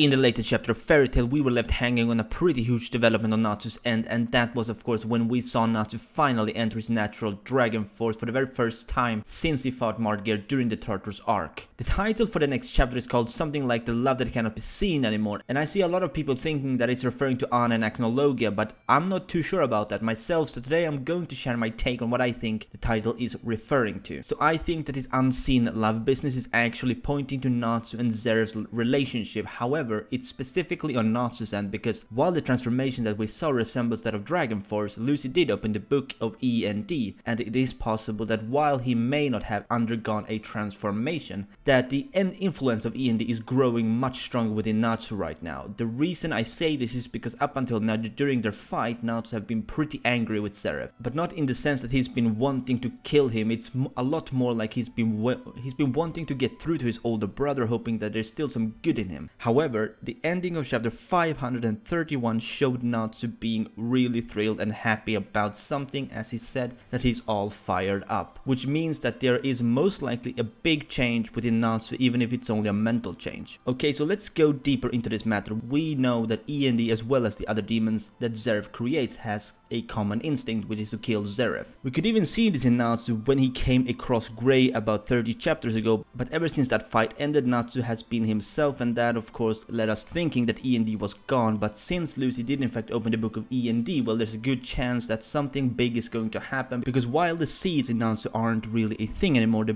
In the latest chapter of Fairy Tail, we were left hanging on a pretty huge development on Natsu's end, and that was of course when we saw Natsu finally enter his natural dragon force for the very first time since he fought Martgear during the Tartarus arc. The title for the next chapter is called something like The Love That Cannot Be Seen Anymore, and I see a lot of people thinking that it's referring to Anna and Acnologia, but I'm not too sure about that myself, so today I'm going to share my take on what I think the title is referring to. So I think that this unseen love business is actually pointing to Natsu and Zeref's relationship. However, it's specifically on Natsu's end, because while the transformation that we saw resembles that of Dragon Force, Lucy did open the book of E&D, and it is possible that while he may not have undergone a transformation, that the influence of E&D is growing much stronger within Natsu right now. The reason I say this is because up until now, during their fight, Natsu have been pretty angry with Zeref, but not in the sense that he's been wanting to kill him. It's a lot more like he's been wanting to get through to his older brother, hoping that there's still some good in him. However, the ending of chapter 531 showed Natsu being really thrilled and happy about something, as he said that he's all fired up, which means that there is most likely a big change within Natsu, even if it's only a mental change. Okay, so let's go deeper into this matter. We know that E&D, as well as the other demons that Zeref creates, has a common instinct, which is to kill Zeref. We could even see this in Natsu when he came across Grey about 30 chapters ago, but ever since that fight ended, Natsu has been himself, and that of course led us thinking that E&D was gone. But since Lucy did in fact open the book of E&D, well, there's a good chance that something big is going to happen, because while the seeds in Natsu aren't really a thing anymore,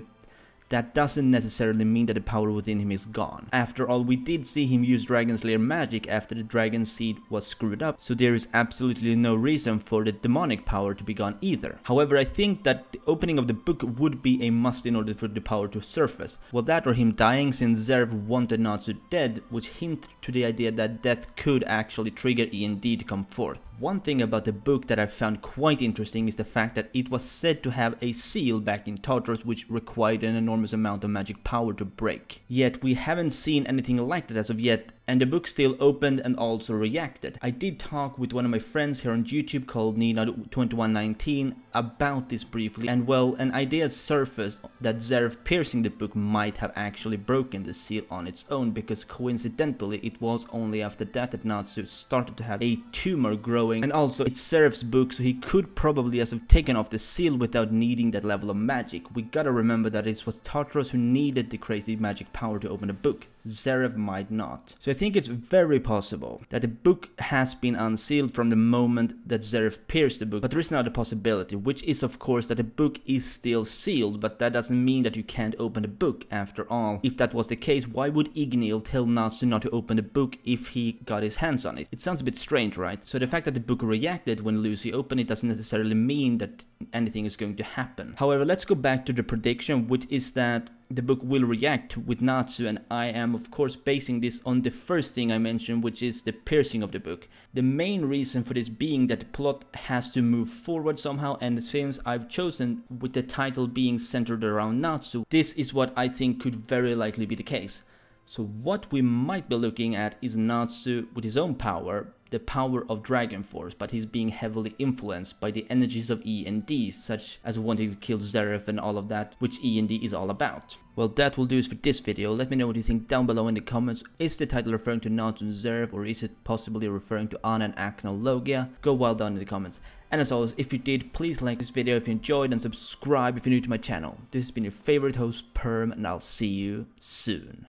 that doesn't necessarily mean that the power within him is gone. After all, we did see him use Dragon Slayer magic after the Dragon Seed was screwed up, so there is absolutely no reason for the demonic power to be gone either. However, I think that the opening of the book would be a must in order for the power to surface. Well, that or him dying, since Zeref wanted Natsu dead, which hinted to the idea that death could actually trigger E&D to come forth. One thing about the book that I found quite interesting is the fact that it was said to have a seal back in Tartarus which required an enormous amount of magic power to break. Yet we haven't seen anything like that as of yet, and the book still opened and also reacted. I did talk with one of my friends here on YouTube called Nina2119 about this briefly, and well, an idea surfaced that Zeref piercing the book might have actually broken the seal on its own, because coincidentally it was only after that Natsu started to have a tumor growing, and also it's Zeref's book, so he could probably have taken off the seal without needing that level of magic. We gotta remember that it was Tartarus who needed the crazy magic power to open the book. Zeref might not. So I think it's very possible that the book has been unsealed from the moment that Zeref pierced the book, but there is another possibility, which is of course that the book is still sealed, but that doesn't mean that you can't open the book after all. If that was the case, why would Igneel tell Natsu not to open the book if he got his hands on it? It sounds a bit strange, right? So the fact that the book reacted when Lucy opened it doesn't necessarily mean that anything is going to happen. However, let's go back to the prediction, which is that the book will react with Natsu, and I am of course basing this on the first thing I mentioned, which is the piercing of the book. The main reason for this being that the plot has to move forward somehow, and since I've chosen with the title being centered around Natsu, this is what I think could very likely be the case. So what we might be looking at is Natsu with his own power, the power of Dragon Force, but he's being heavily influenced by the energies of E&D, such as wanting to kill Zeref and all of that, which E&D is all about. Well, that will do it for this video. Let me know what you think down below in the comments. Is the title referring to Natsu and Zeref, or is it possibly referring to Anna and Acnologia? Go well down in the comments. And as always, if you did, please like this video if you enjoyed, and subscribe if you're new to my channel. This has been your favorite host, Perm, and I'll see you soon.